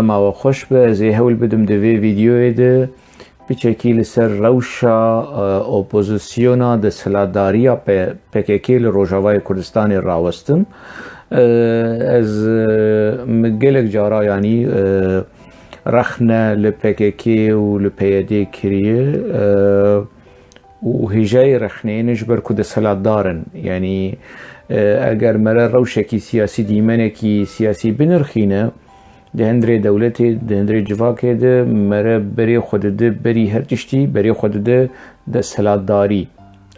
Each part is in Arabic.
ما خوش به زی هول بدم دوی ویدیوی ده بچکی لسر روشا اپوزیسیونا ده سلاداریا پککی لروجاوای کردستان راوستم از مگلک جارا یعنی رخنه لپککی و لپیدی کریه و هجای رخنه نجبر کد سلادارن یعنی اگر مرا روشکی سیاسی دیمنه کی سیاسی بنرخینه دهندری دولتی دهندری جواکه ده مره بری خود ده بری هر تشتی بری خود ده سلاداری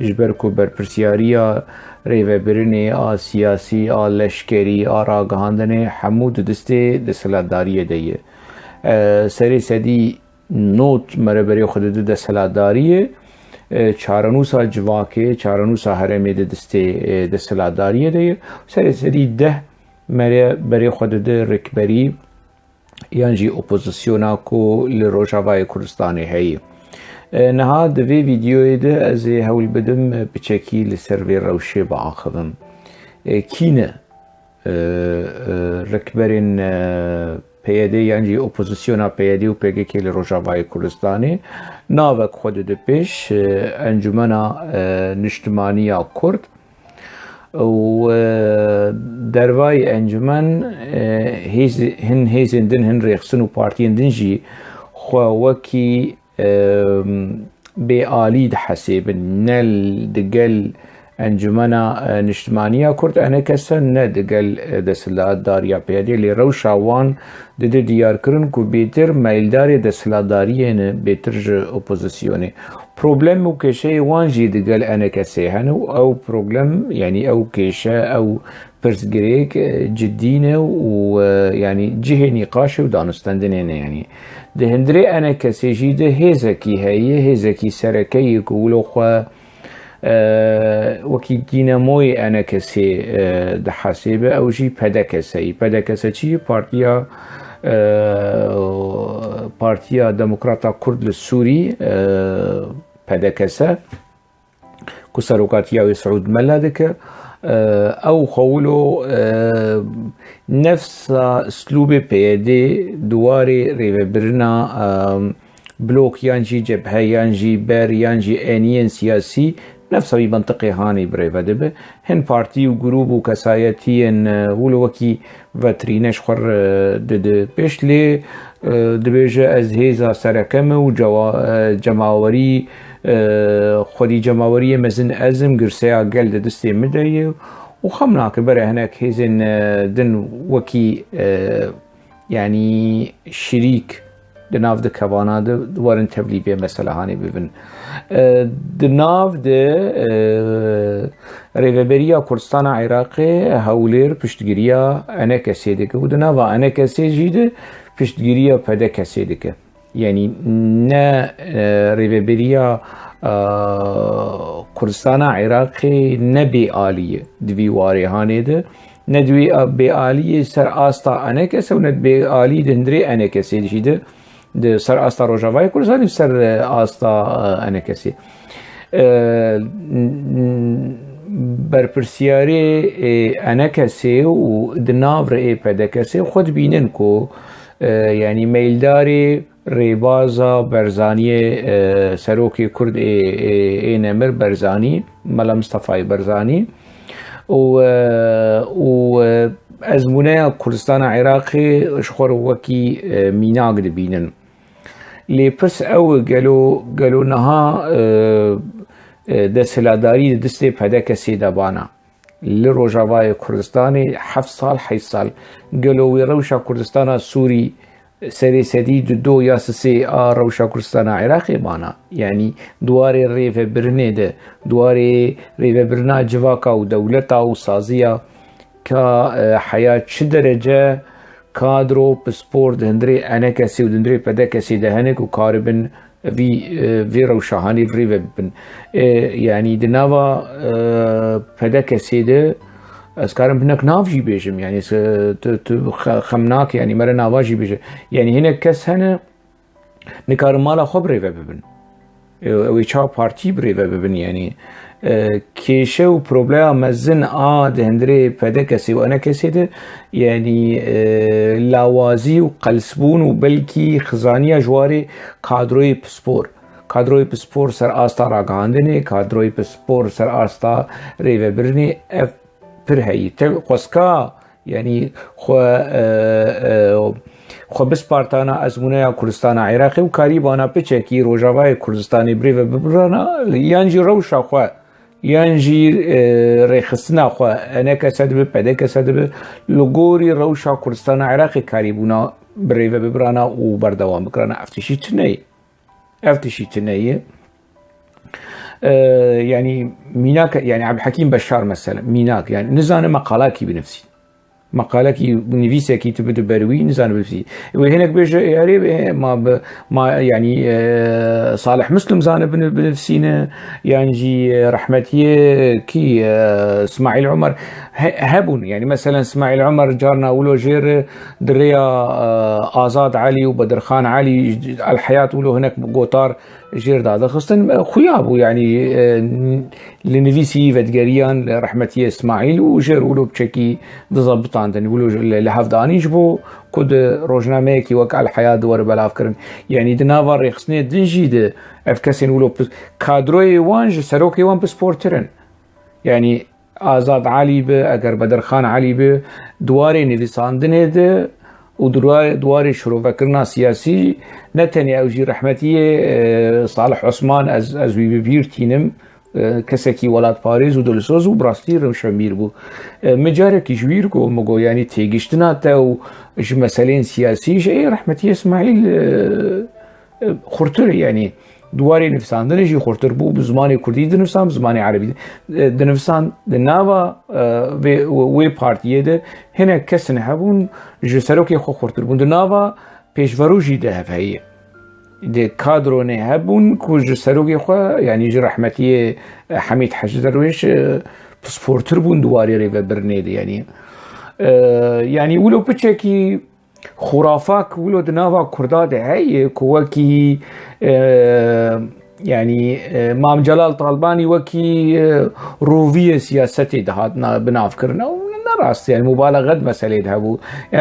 جبر کو بر پرسیاریا ریوه برنه سیاسی لشکری راگهاندنه حمود دسته ده سلاداری دیه سری سدی نوت مره بری خود ده سلاداریه چارنوسا جواکه چارنوسا هرمی ده دسته ده سلاداریه دیه سری سدی ده مره بری خود ده رکبری یعنی اپوزیسیونا کو لروجاوای کردستانی هی نها دوی ویدیوی ده از هول بدم بچکی لسروی روشه با آخدم کینه رکبرین پیاده یعنی اپوزیسیونا پیاده و پیگکی لروجاوای کردستانی ناوک خود ده پیش انجمنا نشتمانیا کرد و دروای انجمن هن هیزندن هن ریخسن و پارتین دنجی خواوکی بآلید حسیب نل دقل انجمنا نشتمانیا کرد انا کسا نه دقل دسلات داریا پیادی لی روشاوان ده دیار کرن که بیتر میلدار دسلات داریه نه بیتر اپوزیسیونه پروبلم و کشه وانجی دقل انا کسه هنو او پروبلم يعني او كيشة او برسجريك جدينة ويعني جهة نقاش ودانستندنين يعني ده هندري انا كسي جيده هيزكي سركي يقولوا خوا وكي ديناموي انا كسي ده حاسبه او جي پدا كسي چي بارتيا ديمقراطا كرد السوري پدا كسي كسروكاتيا سعود ملادك او خولو نفس اسلوب بيدي دواري ريفبرنا بلوك يانجي جبهة يانجي بير يانجي انيين سياسي نفس منطقي هاني بريفدبه هن بارتي وجروب وكسايتين ولوكي فاترينش خر دد بيشلي دبيجه از هيزا سركمه وجماوري خودی جماوری مزن ازم گرسیا گل دستی مدریه و خمناک بره هناك هیزن دن وکی يعني شريك دناف ده كوانا ده وارن تبليبية مثلا هاني ببن دناف ده ريفبريا كردستان عراقي هولير پشتگیریا انا کسی دکه و دناف انا کسی جيده پشتگیریا پده کسی دکه يعني نا ريفبريا كردستان عراقي نبي آلية دوي واري هاني ده ندوي بآلية سر آستا انا كسي و ندبي آلية دهندري انا كسي ده ده سر آستا روجاوای كردستان سر آستا انا كسي برپرسیاری انا کسی و دناو رئی پیدا کسی خود بینن کو يعني میلداری ریبازا برزانی سروکی کرد نمر برزانی ملا مصطفی برزانی و ازمونه کردستان عراقی شخور وکی میناگ دبینن لی پس او گلو نها دسلاداری دسته پده کسی دبانا لروجاوای کردستانی 7 سال 8 سال گلو روشا کردستان سوری سری سدید دو یا سه روشا کردستان عراقی بانا يعني دواري ريف برنه ده دواري ريف برنا جواكا و دولتا و سازيا كا حياة چه درجه كادرو بسپور دهندري انا كسي و دهندري پده كسي دهنك و كاربن في روشاهاني في ريف بن يعني دناوا پده كسي ده اسكارم بنك ناف جي بيجم يعني خمناك يعني مرة نافا جي بيجم يعني هنا كس هنا نكار مالا خب ريفا ببن ويشا بارتي بريفا ببن يعني كيشه و بروبلما مزن دهندري بدا كسي وانا كسيده يعني لاوازي و قلسبون و بلكي خزانية جواري كادروي بسبور كادروي بسپور سر آستا راگاندنه كادروي بسپور سر آستا ريوه برنه اف پر هایی قسكا يعني خو بسپارتانا ازمونه كردستان عراقي و كاريبانا بچكي روجاوای كردستان بريوه ببرانا يانجي روشا خو يانجي ريخستنا خو انا كسد بپده كسد لغوري روشا كردستان عراقي كاريبونا بريوه ببرانا و بردوام بكرانا افتشي تنية يعني ميناك يعني عبد الحكيم بشار مثلا ميناك يعني نزانه مقالاكي بنفسي مقالكي نفيسه كي تبدو بروي نزانه بنفسي وهناك بيجي يعني ما يعني صالح مسلم زانه بنفسينا يعني جي رحمتيه كي اسماعيل عمر هبون يعني مثلا اسماعيل عمر جارنا ولو جير دريا آزاد علي وبدر خان علي الحياة ولو هناك قوطار جير دادا خصتن خيابو يعني لنفيسي فدقريان رحمتيه اسماعيل وجير ولو بشكي ضبطان دني ولو لحفظاني جبو كود روجنامه كي وقع الحياة دور بلاف كرن يعني دنافار رخصني دنجي افكاسين ولو كادروي وانج سروكي وان بسبورترن يعني آزاد علي به اگر بدر خان علي به دواري نویساندنه ده و دواري شروع کرنا سياسي نتني اوجي رحمتيه صالح عثمان از وی بیر تینم کسکی ولاد پاریز و دلسوز و براستی روشنبیر بو مجارك جوير کو مگو يعني تيگشتنا تا و مسائل سياسي جاي رحمتيه اسماعيل خورتر يعني دواري نفساندن جي خورتر بو بزماني كردي دنفسان بزماني عربي دنفسان دناوا وي بارتيه ده هنا كسن هبون جسروكي خو خورتر بون دناوا پیشورو جي ده هي ده كادرونه هبون كو جسروكي خو يعني جي رحمتيه حميد حج درويش بسپورتر بون دواري ريفا برنيد يعني ولو بچكي خرافاك ولو دناوا كردا ده هي كوكي يعني مام جلال طالباني وكي روفية سياستي دهاتنا بنافكرنا راست يعني مبالغه مساله ده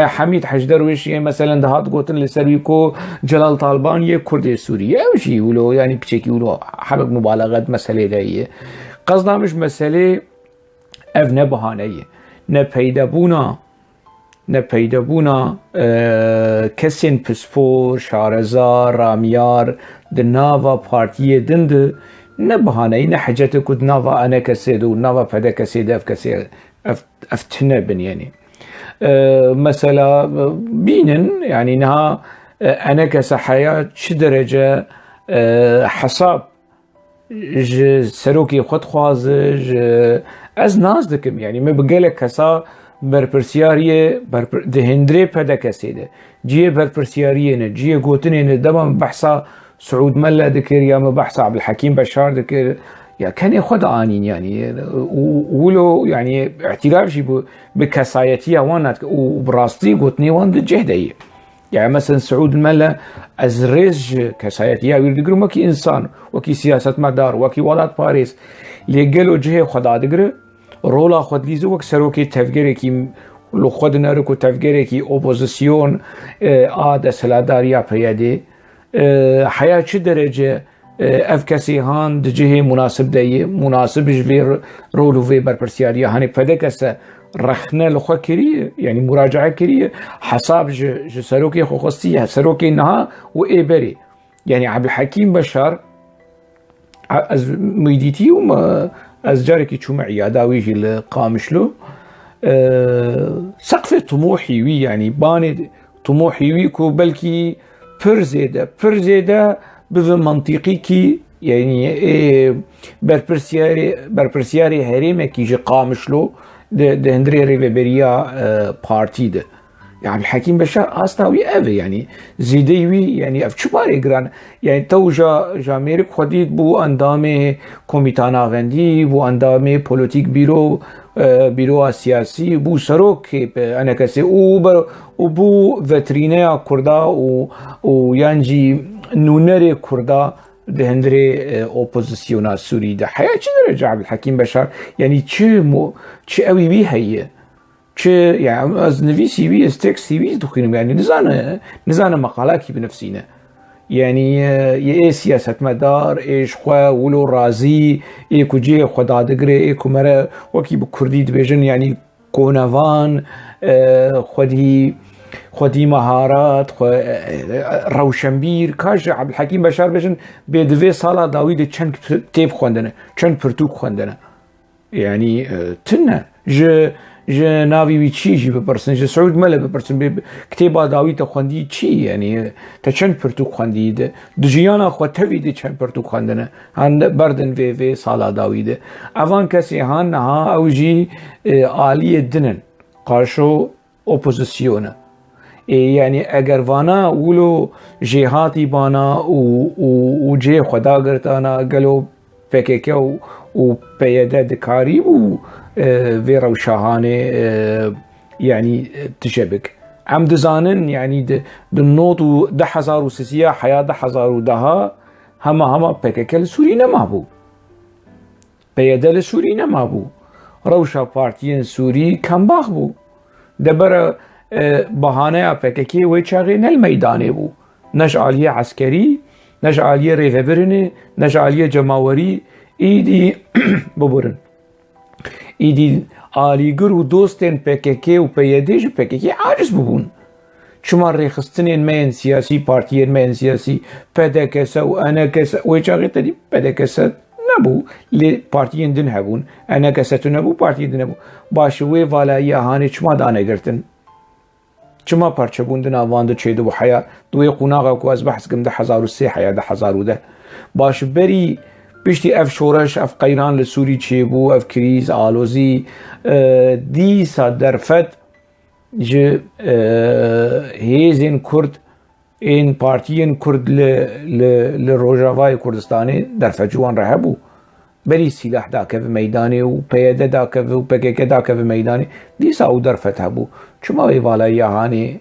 حميد حج درويش مثلا دهات قوتن لسرويكو جلال طالباني كرد سوريا او شيء ولو يعني بشكل ولو حبك مبالغه مساله ده قصدنا مش مساله اف نبهانيه نپیدابونا کسین پسپور شارزار رامیار دناوا پارتیه دند نبهانه نه حاجت کد ناوا انا کسید و ناوا پدا کسید اف کسید افتنه بن يعني مثلا بينن يعني انها انا كسحيات شي درجه حساب سروكي خد خوازج از ناز دكم يعني ما بقالك كسا برپرسیاریه دهندری پیدا کسیده جیه برپرسیاریه نه جیه گوتنه نه دم بحثا سعود ملا ذكر يا بحث عبد الحكيم بشار ذكر يا كان ياخذ آنين يعني ولو يعني اعتراف شي بكسايتيه وانت وبراستي قوتني وان جهديه يعني مثلا سعود الملا ازريج كسايتيه ويقولوا ماكي انسان وكي سياسه مدار وكي ولاد باريس اللي قالوا جهه خدا دغري رولا خود لیزو وقت سروکی تفکری کی لو خود نرکو تفکری کی اپوزیسیون آد سلاداریا پیاده حیات چه درجه اف کسی هان دجه مناسب دیه مناسب جویر رولو وی برپرسیاریا هنی پده کسه رخنه لخوا کریه يعني مراجعه كريه حساب ج سروكي خصوصيه سروكي نها وإبري يعني عبد الحكيم بشار از ميديتي وما از جاركي تشوم عياداوي اللي قامشلو سقف طموحي وي يعني باني طموحي ويكو بلكي برزيده بذ منطقي كي يعني برپرسیاری هریمه کی جه قامشلو ده هندري ريفيبريا بارتي ده يعني عبد الحكيم بشار استاوي اوي يعني زيديوي يعني اف چباري گران يعني تو جا امريك خديد بو اندامه كوميتان آوندي بو اندامه پوليتيك بيرو سياسي بو سروك انا كسي او بو فترينيا كردا و يانجي نونري كردا دهندري اوبوزيسيونا سوري ده حياة چه درجة عبد الحكيم بشار يعني چه اوي بي هي چه يعني از نفيسي بي از تكسي بي دخينم يعني نزانه مقالاكي بنفسينا يعني ايه سياسة مدار ايش خوا ولو رازي ايه كجي خدا دقري ايه كمرا وكي بكردي دبيجن يعني كونافان خودی مهارات روشنبیر کاج عبد الحکیم بشار بجن به دوی سالا داوید چند کتاب خواندنه چند پرتوک خواندنه يعني تنه ج ناوي وي چی جي بپرسن ج سعود مله بپرسن كتاب داوید خواندی چی يعني تا چند پرتوک خواندی د جيانا خو توید چند پرتوک خواندنه هن بردن في سالا داوید اوان کسی هان ها اوجي عالی دنن قاشو اپوزيسيونه يعني اگر وانا ولو جهاتي بانا و جه خدا گرتانا گلو پکک و پیاده دکاری و في روشاهانه يعني تشبك عم دزانن يعني النوط ده حزار وسيسيا حياة ده حزار ودها هما پکک لسوري نما بو پیاده لسوري نما بو روشا پارتيين سوري كم باخ بو دبر بهانه پککی و چاغی نل میدانه بو نش عالیه عسکری نش عالیه ریفبرنه نش عالیه جماوری ایدی ببرن ایدی عالیگر و دوستن پککی و پیدیش پککی عاجز ببون شما ریخستنین مین سیاسی پارتیین مین سیاسی پدکسه و انا کسه و چاغی تدی پدکسه نبو لی پارتیین دن هبون انا کسه تو نبو پارتیین دن نبو باشوی والایی هانه چما دانه گرتن چما پرچه بوندن آوانده چیده و حیا دوی قناغا کو از بحث کم ده 1003 حیا ده 1010 باش بری بشتی اف شورش اف قیران لسوری چی بو اف کریز آلوزی دیسا درفت جه هیزین کرد این پارتیین کرد لروجاوای کردستانی درفت جوان راه بو بری سلاح داکه به میدانی و پیاده داکه و پکک داکه به میدانی دیسا او درفت هبو چما وی والایی هانی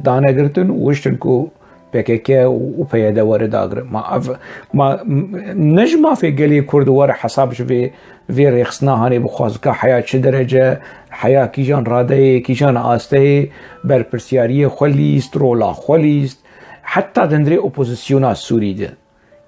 دانه گرتن وشتن کو پکک و پیاده ورد آگر ما نجما في قلي كرد ور حسابش في ريخصنا هاني بخواز که حياة چه درجه حياة كيجان راده كيجان آسته بر پرسياريه خليست رولا خليست حتى دندري اوبوزيسيونا سوري ده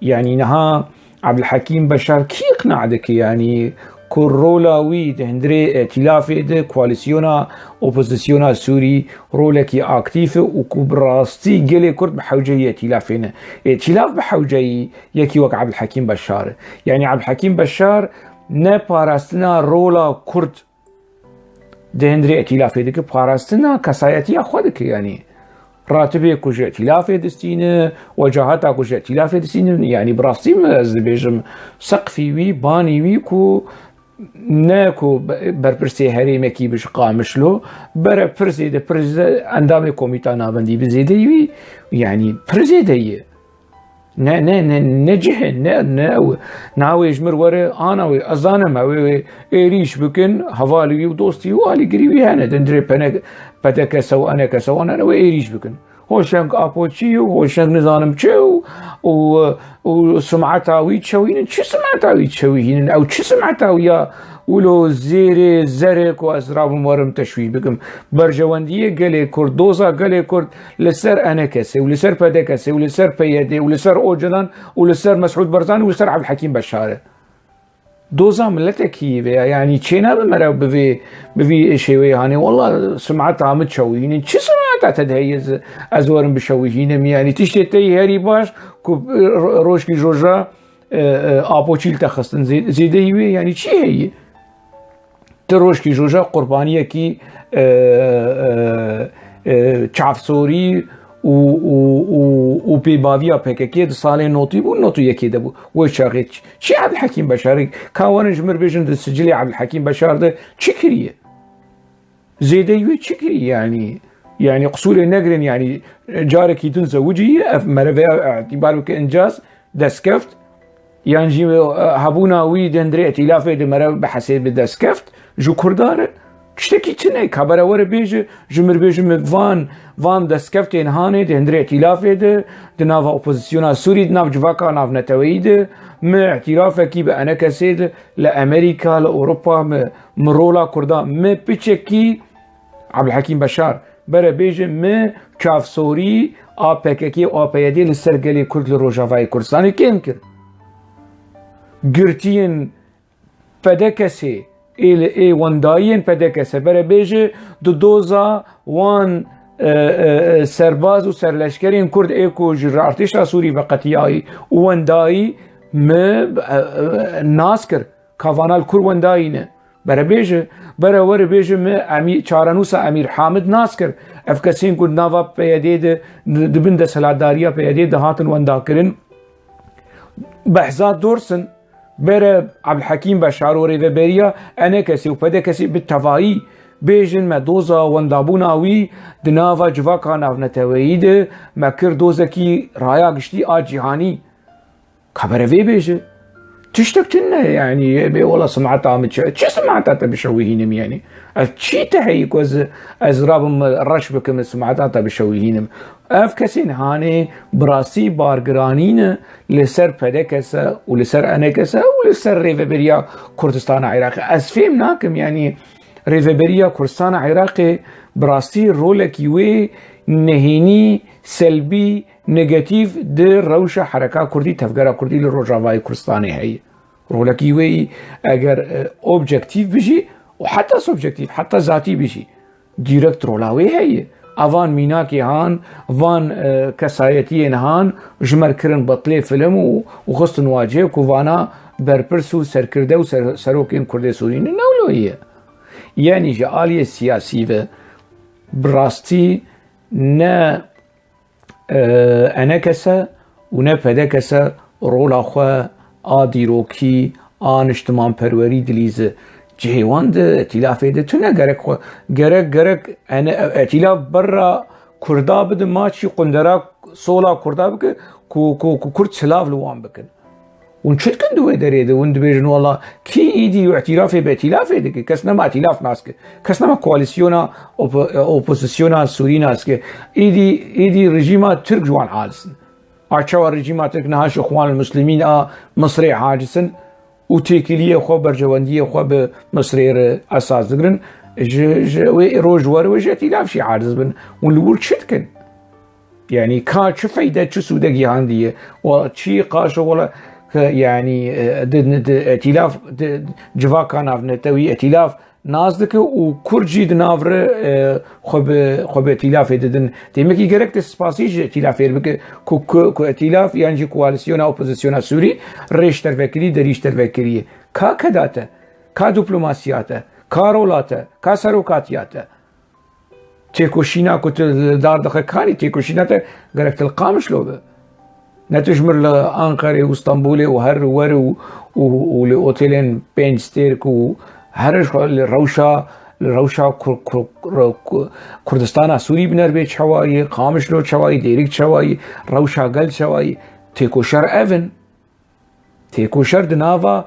يعني نها عبد الحكيم بشار كي يقنعدك يعني كورولاوي دهندري ائتلاف ده كواليسيونا اوبوزيسيونا سوري رولكي اكتيف وكبراستي قلي كرد بحوجي ائتلافنا ائتلاف بحوجي يكي وك عبد الحكيم بشار يعني عبد الحكيم بشار نباراستنا رولا كرد دهندري ائتلاف ده كباراستنا كسايتي اخودك يعني راتبه كوجه ائتلاف دستينه وجهاتا كوجه ائتلاف دستينه يعني براستي بيجم سقفي وي باني وي كو ناكو برپرسي هريمه كي بش قامشلو بر پرسي ده پرزيده اندام كوميتا نابندي بزيدي يعني پرزيده نجه ناوي جمر ورا انا ازانم او ايريش بكن حوالي ودوستي والي قريبي انا دندري بدك سو انا كسو انا ايريش بكن هوشنك ابوتشي وهوشنك نظام تشو وسمعتها ويتشوين شو سمعتها ويتشوين او شو سمعتها ويا ولو زيري زرق وازراب مورم تشوي بكم برجوانديه قالي كرد دوزا قالي كرد لسر انا كسي ولسر بدكسي ولسر بيدي ولسر اوجلان ولسر مسعود برزاني ولسر عبد الحكيم بشار دوزا ملتكي يعني تشينا بمرا بفي شيوي هاني والله سمعتها متشويين شو سمعتها تدهيز ازورم بشويين يعني تشتي هاري باش روشكي جوجا آبوچیل تخستن زیده هیوی یعنی چی هی؟ تروش کی جوجا قربانیه کی چافسوری و پیباویا پککی ده سال نوتی بو نوتو یکی ده بو و چاقید چی عبد الحکیم بشار کاوانش مر بیشن ده سجلی عبد الحکیم بشار ده چی کریه؟ زیده هیوی چی کریه يعني قصور نقرن يعني جارك تنزوجي مرفع اعتباره كإنجاز دسكفت يعني هبونا وي دندري ائتلاف دمره بحسب دسكفت جو كردار تشتكي تنه خبر ور بيج جمر بيج وان دسكفتين هاني ده هندري ائتلاف ده ناف اوبوزيسيون سوري ناف جواكا ناف نتويد ما اعتراف كي بانا كسيد لامريكا لاوروبا مرولا كردا ما بيتشكي عبد الحكيم بشار برا بيج ما كاف سوري APK'yi AP'ye لسرگلی کرد لروجاوای کردستانی کم کرد. گرتین پدکسی ای ونداین پدکسی برای بیجه دوزا وان سرباز و سرلشکرین کرد ایکو جر ارتش سوری و قطیایی وندایی ناس کرد کافانال کرد وندایینه برای بیجه برای ور بیجه می چارنوس امیر حامد ناس کرد افکسین کود ناوا پیاده دبن د سلاداریا پیاده د هاتن وندا کرن بحثات دورسن بره عبد الحكيم بشار وريفيريا انا كسي وبدا كسي بالتفاي بيجن ما دوزا وندابوناوي دنافا جواكا نافنتويد ما كر دوزكي رايا قشتي جهاني خبر في بيجي تشتكتنا يعني والله سمعتها شو سمعتها بشويهينم يعني شي تهيك از رابم رشبك من سمعتها بشويهينم اف كسين هاني براسي بارگرانين لسر پدكسا ولسر انكسا ولسر ريفيريا كردستان عراقي از فهم ناكم يعني ريفيريا كردستان عراقي براسي رولك يوي نهيني سلبي نيجاتيف در روشة حركة كردي تفجر كردي للرجاوي كردستاني هي رولكي وي اگر اوبجكتيف بيجي وحتى سوبجكتيف حتى ذاتي بيجي ديركت رولاوي هي اوان ميناكي هان وان كسايتي هان جمر كرن بطلي فيلم وخص نواجه كوفانا بربرسو سركرده وسروكين كردي سوريين نولو هي يعني جالية سياسية براستي نا انكسا ونا پدكسا رولا خوا آديروكي اجتماع پروری دليز جهوان ده ائتلافه ده تونه گرک انا ائتلاف برا کردا بده ماشي قندرا سولا کردا بك كو كرد سلاف لوان بكن ونشد كندو دريده وند بيجن والله كي ايدي اعترافه بائتلافه ده كسنا ما ائتلاف ماسك كسنا ما كواليسيونا اوبوزيسيونا سوريناسك ايدي رجيما ترك جوان حالسن ارشوا رجيما ترك نهاش اخوان المسلمين مصري حاجسن وتيكليه خو برجوانديه خو بمصري اساس دغرن روج وروج ائتلاف شي عارض بن ونقول شتكن يعني كا شو فايده شو سوداقي عندي وشي قاش ولا يعني ائتلاف جوا كان افنتوي ائتلاف نازدك وكرجي دنافر خب ائتلاف ددن تيمكي جركت سباسيج ائتلاف بك كو ائتلاف يعني كواليسيون اوبوزيسيون سوري ريشتر فكري دريشتر فكري كا كداته كا دبلوماسياته كا رولاته كا سروكاتياته تيكوشينا كنت دار دخل كاني تيكوشينا جركت القامش لو نتجمر لأنقرة واسطنبول وهر ور والأوتيلين بينستيرك وهرش الروشة كردستان سوري بنر بيت شوائي قامش لو شوائي ديريك شوائي روشة قل شوائي تيكوشر أفن تيكوشر دنافا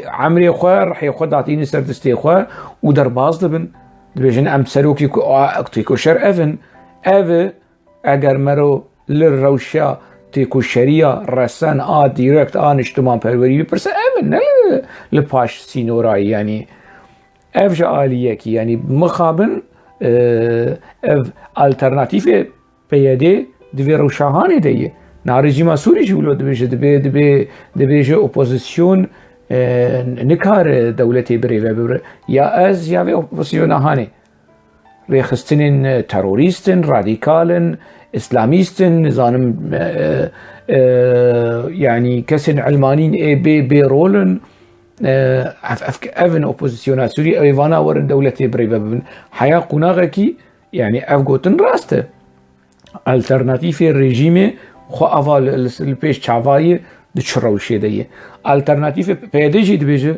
عمري خوار رح يخد عطيني سردستي خوار ودرباز دبن دبيجن أم سروكي تيكوشر أفن أجر مرو للروشة تيكو شريا رسان ديركت اجتماع پروری بپرسه نه لپاش سینورائی يعني جا آلیکی يعني مخابن الترناتیف پیاده دوی روشاهانه دیه نا رژیم سوری جولو دبیجه اپوزیسیون نکار دولتی بره یا از یا اپوزیسیون هانه ریخستن تروریستن رادیکالن اسلاميستن نظام يعني كسن علمانين بي رولن افن اوبوزيسيون سوري ايفانا ورن دولتي بريبا حياه قناغكي يعني افغوتن راسته الترناتيف الريجيمي خو افال البيش تشافاي دشروشي ديه الترناتيف بيدجي دبيجه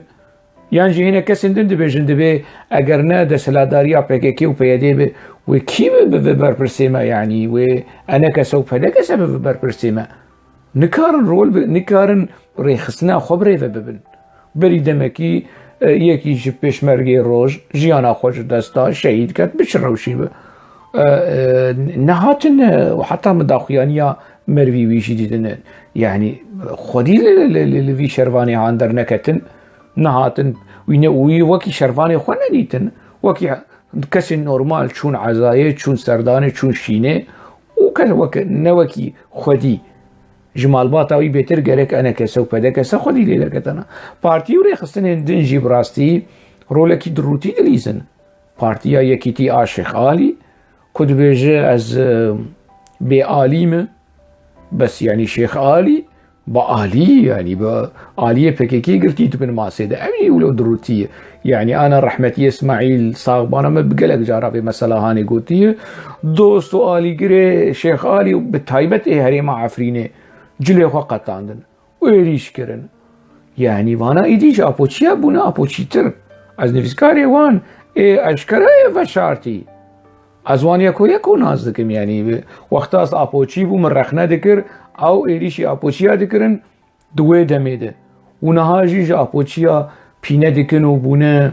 يعني هنا كسن دبيجن دبي اگر نه د سلاداريا PKK و پیاده به و کی به برپرسیما يعني و انا كسوف هذاك سبب برپرسیما نكارن رول نكارن ريخسنا خبري ببن بري دمكي یەکی ji pêşmergê roj jiyana xwe ji dest da şehîd ket bi çi rewşî be nehatin heta midaxuyaniya mervî wî jî dîtin yani xwedî li vî şervanê han derneketin nehatin wî wekî şervanê xwe nedîtin wekî kesên normal çûn ezayê çûn serdanê çûn şînê û ne wekî xwedî ji malbata wî bêtir gerek enekese û pedekese xwedî lê derketine partî û rêxistinên din jî bi rastî rolekî dirûtî dilîzin partiya Yekîtî a Şêx Alî ku dibêje ez bê alî me bes yani Şêx Alî bi alî yani bi aliyê PKK girtî dibin masê de ev jî wilo dirûtî ye yani ana rehmetî İsmaîl Saxbana me bi gelek cara vê mesela hanê gotiye dost û alîgirê Şêx Alî bi taybet ê herêma Efrînê cilê xwe qetandin û êrîş kirin yani vana êdî ji apoçiya bûne apoçîtir ez nivîskarê wan ê eşkere ê veşartî ez wan yek û naz dikim yani wexta ez apoçî bû min rexne dikir ew êrîşî apoçiya dikirin di wê demê de û niha jî ji apoçiya pîne dikin û bûne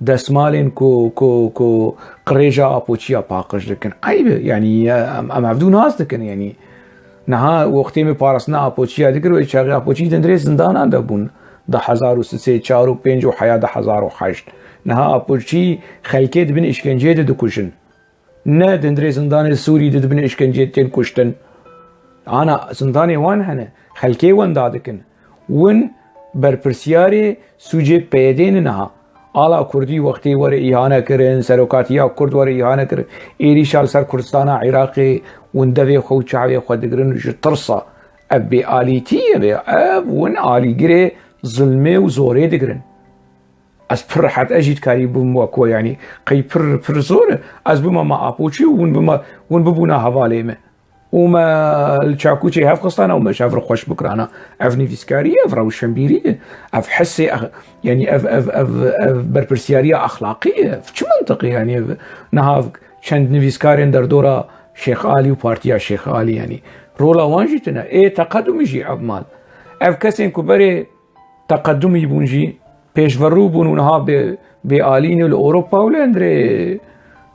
destmalên ku qirêja apoçiya paqij dikin eybe yani em hevdû naz dikin yani niha wextê me parastina apoçiya dikir wê çaxê apoçî dindirê zindanan de bûn di 1300 4 û 5 û heya 2008 niha apoçî xelkê dibin îşkenceyê de dikuşin ne dindirê zindanê Sûrî de dibin îşkenceyê tên kuştin ana zindanê wan hene xelkê wan da dikin win berpirsyarê sûcê peyedê niha ala Kurdî wextê were îhane kirin serokatiya Kurd were îhane kirin êrîşa li ser Kurdistana Iraqê win devê xwe û çavê xwe digirin ji tirsa ev bê alîtî ye bê ev win alîgirê zilmê û zorê digirin ez pir rehet ez jî dikarî bûm wek yani qey pir zor e ez bima me apoçî û win bibûne hevalê me û me li çakûçê hev xistana û me ji hev re xweş bikirana ev nivîskarî ev rewşenbîrî ye ev hesê yani ev berpirsyariya axlaqî ye ev çi mintiqî yani ev niha çend nivîskarên derdora Şêx Alî û partiya Şêx Alî yani rola wan jî tune ê teqedumî jî ev mal ev kesên ku berê teqedumî bûn jî pêşverû bûn û niha bê alîn li Ewropa û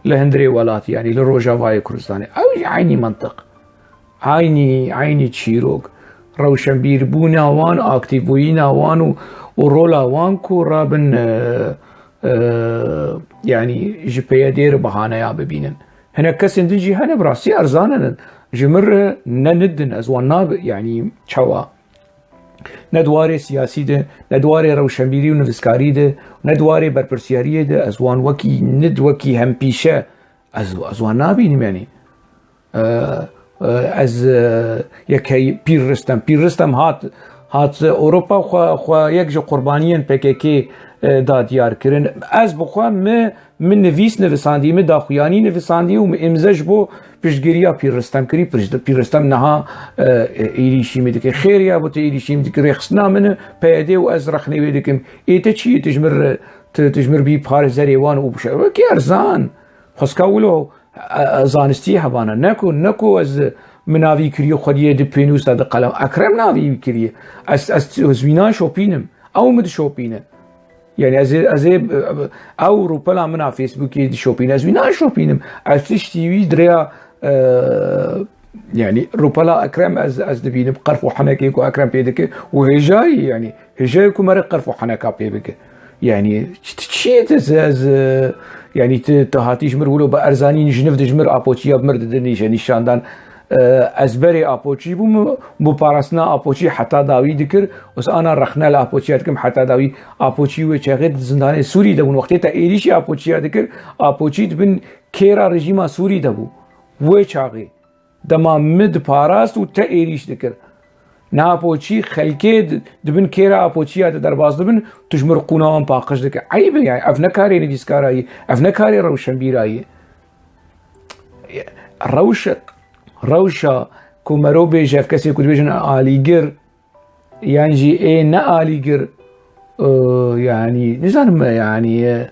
li hindirê welatî yani li Rojavayê Kurdistanê ew jî aynî mintiq aynî çîrok rewşenbîrbûna wan aktîvbûyîna wan û rola wan ku rabin yani ji peyedê bihaneya bibînin hinek kesên din jî hene bi rastî erzan in ji min re ne nidin ez wan yani çawa ne dwarê siyasî de ne dwarê rewşenbîrî û nivîskarî de ne dwarê berpirsyariyê de ez wan wekî nid wekî hempîşe ez wan nabînim yani ez yekê Pîr Ristem hat Ewropa xwe yek ji qurbaniyên PKK da diyar kirin ez bixwe min nivîs nivîsandî min daxuyanî nivîsandî û min imze ji bo piştgiriya Pîr Ristem kirî Pîr Ristem niha êrîşî me dike xêriya bo tu êrîşî me dike rêxistina min peyedê û ez rexnê wê dikim ê te çi ye tu ji mir bî parêzerê wan û wekî erzan xweska wilo zanistî hevana neku ez min navî kiriye xwediyê di pênûsa di qelem Ekrem navî kiriye ez wînan şopînim ew min dişopîne yani ez ew rûpela min a Facebookê dişopîne ez wî naşopînim ez tiştî wî dirêya yani rûpela Ekrem ez dibînim qerf û henekê ku Ekrem pê dike û hêjayî yani hêjayê ku me re qerf û heneka pê bike yani çi ye ez yani tu hatî ji mir wilo bi erzanî jiniv di ji mir apoçiya bi mir didin nîşandan ez berê apoçî bûm bu parastina apoçî heta dawî dikir û ana rexne li apoçiya dikim heta dawî apoçî wê çaxê di zindanê Sûrî de bûn wextê te êrîşî apoçiya dikir apoçî dibin kêra rejîma Sûrî de bû wê çaxê dema min diparast û te êrîş dikir ne apoçî xelkê dibin kêra apoçiya de derbas dibin tu ji mir qûna wan paqij dike eybe yani ev ne karê nivîskara ye ev ne karê rewşenbîra ye rewşa ku merov bêje ev kesê ku dibêjin alîgir yan jî ê ne alîgir yani nizanim yani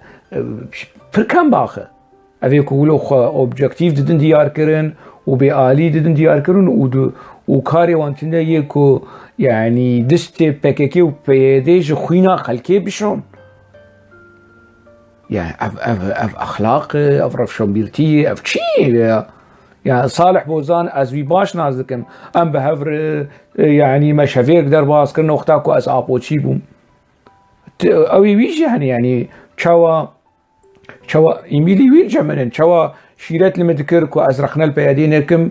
pir kem baxe evê ku wilo xwe objektif didin diyar kirin û bê alî didin diyar kirin وكاري وانتنا يكو يعني دستي بككي وبيديج خوينا خلكي بشون يعني اف اخلاق اف رفشنبيرتي اف شي يعني صالح بوزان از وی باش نازکم ام بهفر يعني ما شفيك در باز كرنا وقتاكو از آبوچی بوم اوی ویش يعني چوا ایمیلی ویل جمنن چوا شیرت لمدکر کو از رخنل پیادی نکم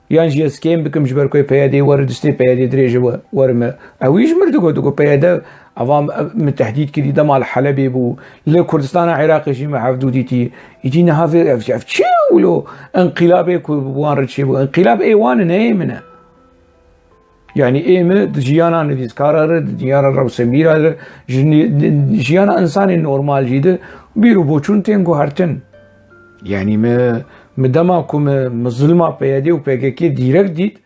یانجی اسکیم بکم جبر کوی پیادی ورد دستی پیادی دریجه ورم اویش مردگو دگو پیاده عوام من تحديد كذي دم على حلبي بو لكردستان عراقي شي ما حفدوديتي يجينا هذا شو ولو انقلابك وان شي بو انقلاب اي وان نيمنا يعني اي من جيانا نفيس كارر جيانا روسميرا جيانا انسان نورمال جيده بيرو بوچون تنگو هرتن يعني ما مدماكم مظلمه بيدي وبيكي ديركت ديت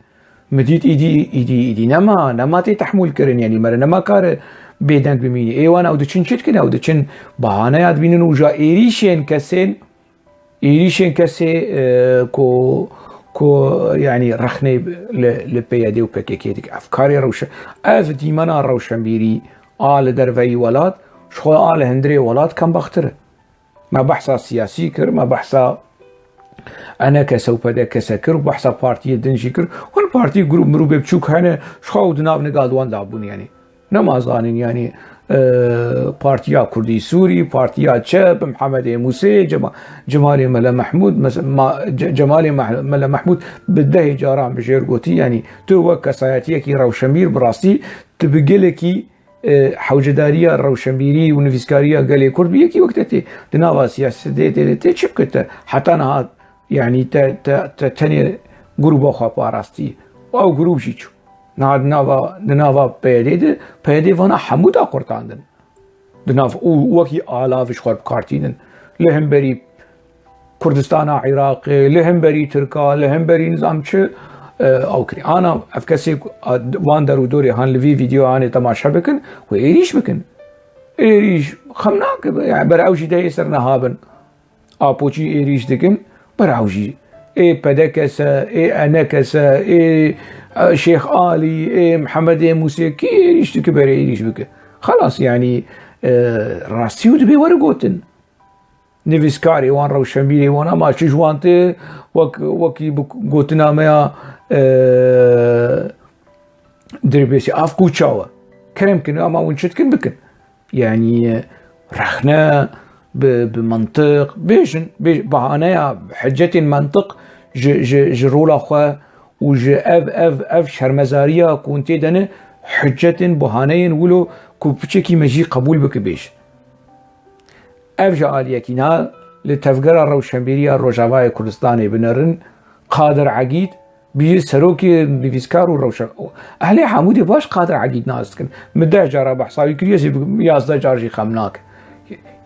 مديت ايدي نما تحمل كرن يعني مر نما كار بيدن بميني ايوان او دچن چت كده او دچن بهانه ياد بينن وجا ايريشن كسي كو يعني رخني لبيادي وبكيكي ديك افكاري روشن اف ديمانا روشنبيري آل درفي ولات شخو آل هندري ولات كم بختره ما بحثا سياسي كر ما بحثا انا كسوف دا كسكر بحثا بارتي دنجي كر والبارتي جروب مروب بچوك هنا شخو دناب نقادوان دابون يعني نمازانين يعني بارتيا كردي سوري بارتيا شاب محمد موسى جمالي ملا محمود مثلا جمالي ملا محمود بده جارام بجيرغوتي يعني تو كساياتي كي روشنبير براسي تبقلكي حوجداريه روشنبيري ونفيسكاريه قالي كرد بيكي وقتتي دناوا سياسه دي تشبكت حتى انا يعني تاني جروب اخا باراستي او جروب شيچو ناوا پیدی وانا حمودا قرطاندن دناف وكي آلافش خرب كارتيدن لهم بري كردستان عراق لهم بري تركا لهم بري نظام چه او كري انا افكسي وان درو دوري هان لفي فيديو هاني تماشا بكن و ايريش بكن ايريش خمناك يعني براوجي ده يسرنا هابن آپوچی ایریش دکن براوجی ای پدکسا ای انکسا ای شيخ آلي ای محمد موسى كي ایریش دکه برای ایریش بکه خلاص يعني راسيود بي ورقوتن نفيسكاري وان روشنبيري وانا ما شجوانتي وكي قوتنا ما دربيسي افكو تشاوا كريم كن اما ونشت كن بكن يعني رخنا بمنطق بيجن بهانيا حجة المنطق جرولا خو وج اف شرمزاريا كونتي دنه حجة بهانين ولو كوبشكي مجي قبول بك بيش اف جاليه كينا لتفجر روشنبيريا روجاواي كردستان بنرن قادر عقيد بيجي سروكي نفيسكار وروشن اهلي حمودي باش قادر عقيد ناسكن مدح جرا بحصاوي كريسي يازدا جارجي خمناك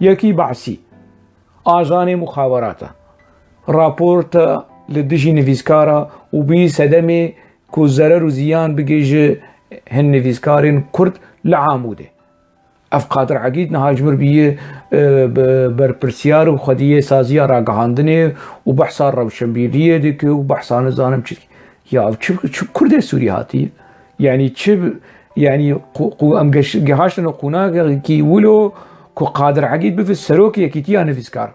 يكي بعسي اجاني مخابراته رابورت لدجي نفيسكارا وبي سدمي كو زرر وزيان بيجي هن نفيسكارين كرد لعاموده اف قادر عقيد نهاجمر بيه برپرسيار وخديه سازيه راقهاندنه وبحثا روشنبيريه ديك وبحثا نزانم چي يا چ كرد سوري هاتي يعني چ يعني قو ام جهاشن قونا كي ولو كو قادر عقيد بف السروكي كيتيا نفيسكار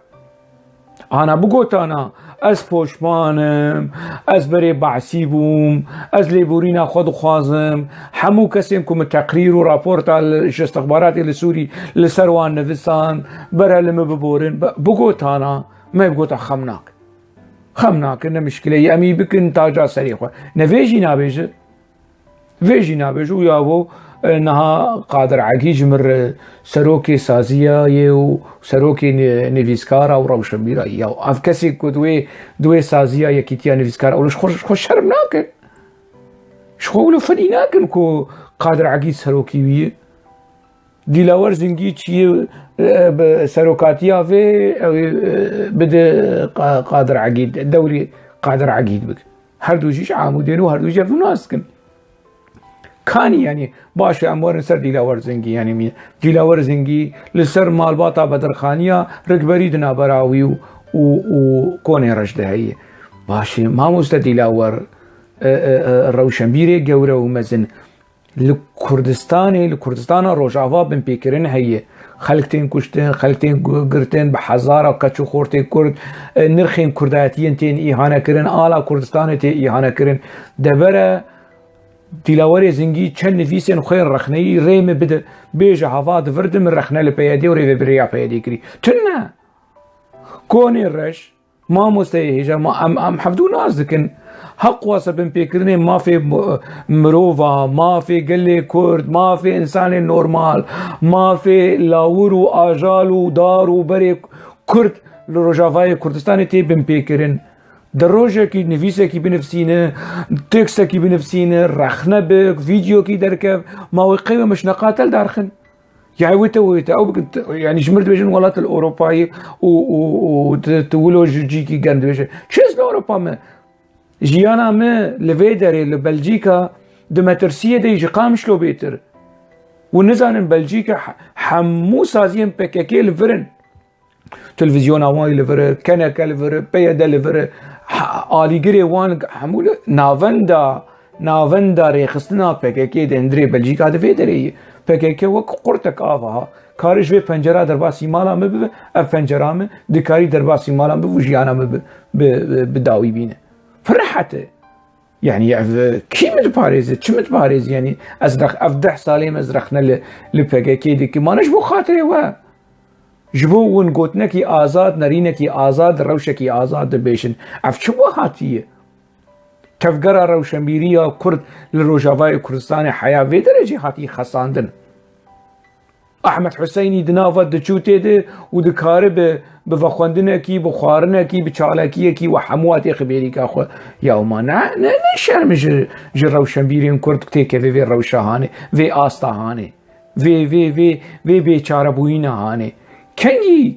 انا بقوت انا از پوشمانم از بري بعسيبوم از ليبورينا خود خوازم حمو كسيم كم تقرير ورابورت على استخبارات السوري لسروان نفسان برا لما ببورن بقوت انا ما بقوت خمناك انه مشكله يامي بكن تاجا سريخه نفيجي نابج فيجي نابج ويابو انها قادر عقيج مر سروكي سازيه يو سروكي نفيسكارا وروشنبيرا يو افكسي دوي سازيه يكيتيا نفيسكارا ولا خوش شرم ناكن شغل فني ناكن كو قادر عقيج سروكي وي ديلاور زنجي تشي سروكاتيا في بدا قادر عقيد الدوري قادر عقيد بك هردوجيش عامودين وهردوجي ناسكن كاني يعني باش امور سر ديلاور زنگي يعني ديلاور زنگي لسر مالباطا بدرخانيا ركبري دنا براوي و كوني رجده هي باش ما مست ديلاور روشنبیری گوره و مزن لکردستان روجاوا بن پیکرین هیه خلقتين كشتين خلقتين قرتين بحزارة كاتشو خورتين كرد نرخين كرداتيين تين إيهانا كرن آلا كردستان تين إيهانا كرن دبرا تلاوري زنجي چند نفيسين خير رخني ريم بده بيجا هفاد فرد من رخنا لبيادي وريف بريا بيادي كري تنا كوني الرش ما مستيهجا ما ام حفدو ناس دكن حق واسه بن بيكرني ما في مروفا ما في قلي كرد ما في انسان نورمال ما في لاور واجال ودار وبري كرد لروجافاي كردستان تي بن بيكرن دروجه كي نفيسه كي بنفسينه تكسه كي بنفسينه رخنه بك فيديو كي دركب مواقع مش نقاتل دارخن يعني ويتا او يعني جمرت بيجن ولات الاوروباي وتولو جيكي قند بيجن شيز الاوروبا ما جيانا ما لفيدري لبلجيكا دمترسيه دي يجي قامش لو بيتر والنزان بلجيكا حمو سازين بكاكي لفرن تلفزيون هواي لفر كنكا لفر بيدا لفر آليجري وان حمول نافندا ريخستنا بكاكي دندري بلجيكا دفيدري بكاكي وك قرتك آفها كارش في پنجره در باسی مالا مب اف پنجره مب دکاری در باسی مالا مب وجیانا مب بداوی بینه فرحته يعني كي متبارز چه متبارز يعني ازرخ افدح سالم ازرخنا لبكاكي دي ما نجبو خاطري و جبو ونقوتنكي آزاد نرينكي آزاد روشكي آزاد بيشن اف شو هاتيه تفقر روشنبيريا كرد للروجافاي كردستان حياة في درجة هاتي خصاندن احمد حسيني دنافة دچوتي دي ودكاري بفخوندنكي بخوارنكي بچالكيكي وحمواتي خبيري كاخو يا ما نشرم جي روشنبيرين كرد تيكي في روشاهاني في آستاهاني في بيچاره بوينه هاني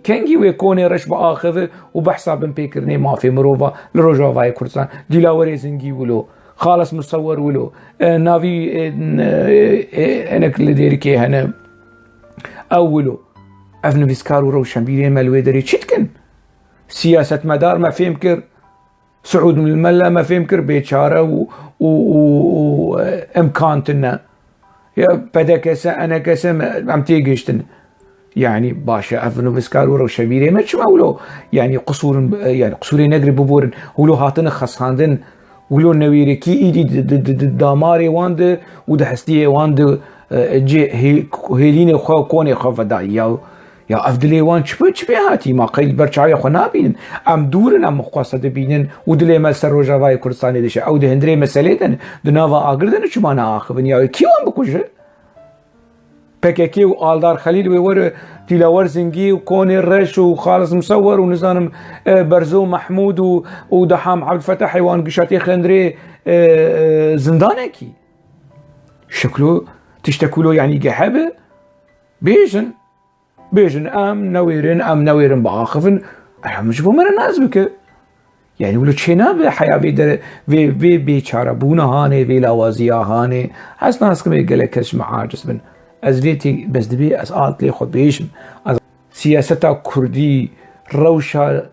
كنجي ويكوني رش بآخذ وبحساب بيكرني ما في مروفا لروجافاي كردستان ديلاوري زنجي ولو خالص مصور ولو نافي انك لديركي هنا اولو افن بيسكار وروشنبيري مالوي دري تشتكن سياسة مدار ما فهمكر سعود من الملا ما فهمكر بيتشاره وامكانتنا يا بدا كسا انا كسا عم تيجيشتن يعني باشا افنو بسكار وروشنبيري ما تشمولو يعني قصور نقري ببورن ولو هاتن خصاندن ولو نويري كي ايدي داماري واند ودحستيه واند جي هيليني خو كوني خفدا يا افدلي وان چبي هاتي ما قيل برچاي خو نابين ام دورن ام قصد بينن ودلي مسر روجاواي كردستان دش او ده هندري مسالتن دناوا اگردن چمانا اخبن يا كيوان بكوجه بكاكي والدار خليل ويور تلاور زنجي وكوني الرش وخالص مصور ونزانم برزو محمود ودحام عبد الفتاح حيوان قشاتي خندري زندانكي شكله تشتكلو يعني جحبه بيجن ام نويرن باخفن مش بمر الناس بك يعني ولو تشينا بحياة في بيچاره بونا هاني في لاوازيا هاني حس ناس كم يقلكش معاجز من از فيتي بس دبي از لي خود بيشم از سياستا كردي روشا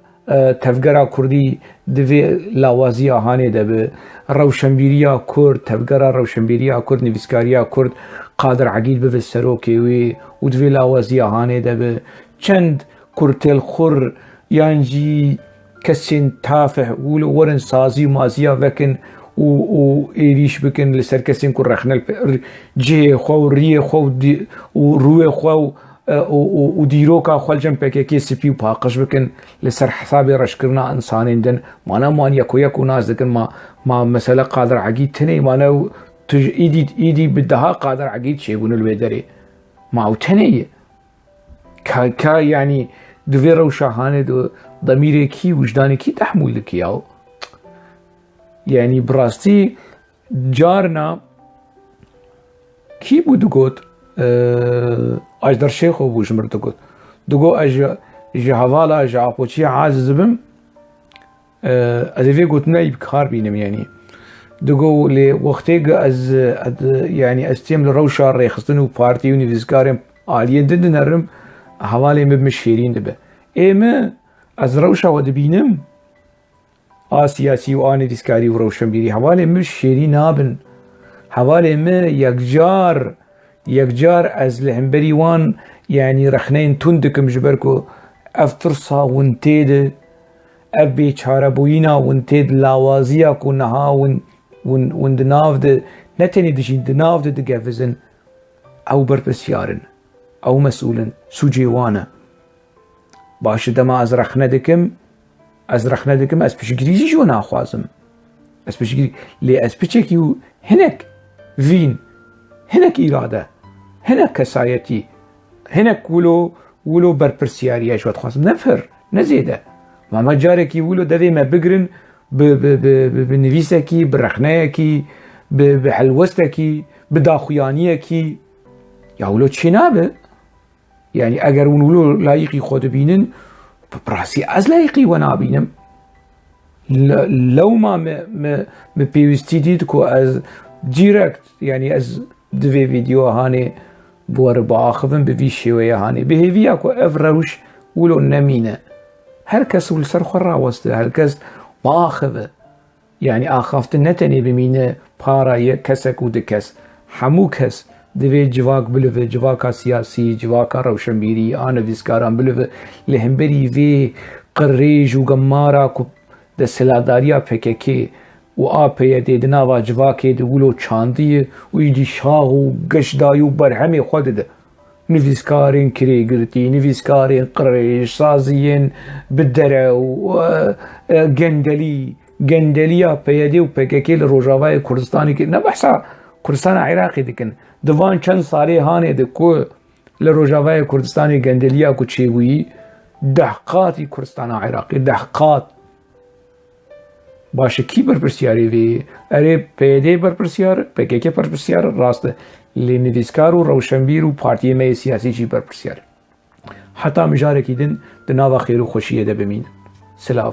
تفقرا كردي دفي لاوازيا هاني دب روشنبيريا كرد تفقرا روشنبيريا كرد نفسكاريا كرد قادر عقيد بفي السروكي ودفي لاوازيا هاني دب چند كرتل خور يانجي كسين تافه ولو ورن سازي مازيا فكن و ايريش بكن لسر كسين كون رخنا جي خو ري خو وروي خو وديروكا خو الجم بكي سي بي باقش بكن لسر حسابي رشكرنا انسانين دن مانا مان يكو ناس دكن ما مسألة قادر عقيد تني مانا ايدي بدها قادر عقيد شي بون الويدري ما تني كا يعني دويرا وشاهانه ضميري كي وجداني كي تحمل لك ياو يعني براستي جارنا كي بودو قوت اجدر شيخو بوش مرتو قوت دوغو اج هوالا اج اپوچي عاز بم ازفي قوت نايب كار بينم يعني دوغو لي وقتي از يعني استيم لروشا ريخستنو بارتي يونيفيزكارم عاليين دندنرم حوالي مبمشيرين دبه ايما از روشا ودبينم سیاسی و نویسکاری و روشنبیری هەواڵێ من شێری نابن، هەواڵێ من یەکجار ئەس لە هەمبەری وان یعنی رەخنەین تون دکم ji ber ku ev tirsa hûn tê de ev bêçarebûyîna hûn tê di lawaziya ku niha hûn di nav de ne tenê dijîn di nav de digevizin ew berpirsiyarin ew mesûlin sûcê wan e. Baş dema ez rexne dikim ez piştgirî jî ji naxwazim, ez piştgirî lê ez piçekî û hinek vîn, hinek îrade, hinek kesayetî, hinek wilo berpirsiyariya ji we dixwazim, ne pir ne zêde. Ma carekî wilo devê me bigirin bi nivîsekî, bi rexneyekî, bi helwestekî, bi daxuyaniyekî, ya wilo çê nabe. Yani eger hûn wilo layîqî xwe dibînin, bi rastî ez layîqî we nabînim. Lewma me pêwîstî dît ku ez direkt yani ez di vê vîdyoa hanê were biaxivim bi vî şêweyê hanê bi hêviya ku ev rewş wilo nemîne. Her kes li ser xwe raweste, her kes biaxive. Yani axaftin ne tenê bimîne para yek kesek û di kes, hemû kes divê civak bilive, civaka siyasî, civaka rewşenbîrî, a nivîskaran bilive li hemberî vê qirrêj û gemara ku de siladariya PKK û AP'ye di nava civakê de wilo çandiye û îdî şax û geşdayî û berhemê xwe dide. Nivîskarên kirêgirtî, nivîskarên qirrêj, saziyên bi dere û gendeliya PYD û PKK li Rojavayê Kurdistanê ne behsa Kurdistana Iraqê dikin. Di van çend salê hanê de ku li Rojavayê Kurdistanê gendeliya ku çêbûyî dehqatî Kurdistana Iraqê dehqat. Baş kî berpirsiyarê vê? Erê PYD berpirsiyar, PKK berpirsiyar, rast e. Lê nivîskar û rewşenbîr û partiyê me yê siyasî jî berpirsiyar. Heta mijarekî din di nava xêr û xweşiyê de bimînin. Silav.